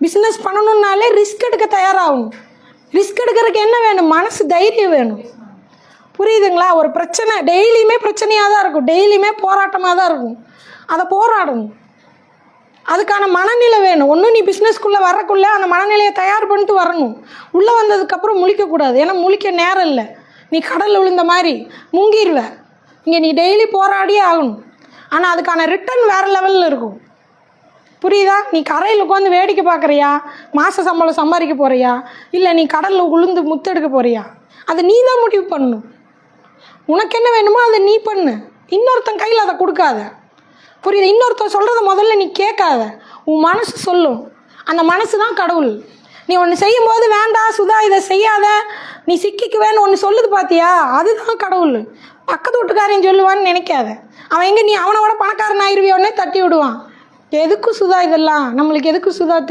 Business பண்ணணுன்னாலே risk எடுக்க தயாராகணும். Risk எடுக்கிறதுக்கு என்ன வேணும்? மனசு தைரியம் வேணும். புரியுதுங்களா? ஒரு பிரச்சனை டெய்லியுமே பிரச்சனையாக தான் இருக்கும், டெய்லியுமே போராட்டமாக தான் இருக்கும். அதை போராடணும். அதுக்கான மனநிலை வேணும். ஒன்றும் நீ பிஸ்னஸ்க்குள்ளே வரக்குள்ளே அந்த மனநிலையை தயார் பண்ணிட்டு வரணும். உள்ளே வந்ததுக்கப்புறம் முழிக்கக்கூடாது. ஏன்னா முழிக்க நேரம் இல்லை. நீ கடலில் விழுந்த மாதிரி முங்கிடுவ. இங்கே நீ டெய்லி போராடியே ஆகணும். ஆனால் அதுக்கான ரிட்டர்ன் வேறு லெவலில் இருக்கும். புரியுதா? நீ கரையில் உட்காந்து வேடிக்கை பார்க்குறியா, மாத சம்பளம் சம்பாதிக்க போகிறியா, இல்லை நீ கடலில் உளுந்து முத்தெடுக்க போகிறியா? அதை நீ தான் முடிவு பண்ணணும். உனக்கு என்ன வேணுமோ அதை நீ பண்ணு. இன்னொருத்தன் கையில் அதை கொடுக்காத. புரியுது? இன்னொருத்தன் சொல்கிறத முதல்ல நீ கேட்காத. உன் மனசு சொல்லும். அந்த மனசு தான் கடவுள். நீ ஒன்று செய்யும்போது வேண்டாம் சுதா இதை செய்யாத, நீ சிக்கிக்குவேன்னு ஒன்று சொல்லுது பார்த்தியா, அதுதான் கடவுள். பக்கத்து வீட்டுக்காரன் சொல்லுவான்னு நினைக்காத. அவன் எங்கே நீ அவனை விட பணக்காரன் ஆயிடுவியோன்னே தட்டி விடுவான். எதுக்கு சுதா இதெல்லாம்? நம்மளுக்கு எதுக்கு சுதா?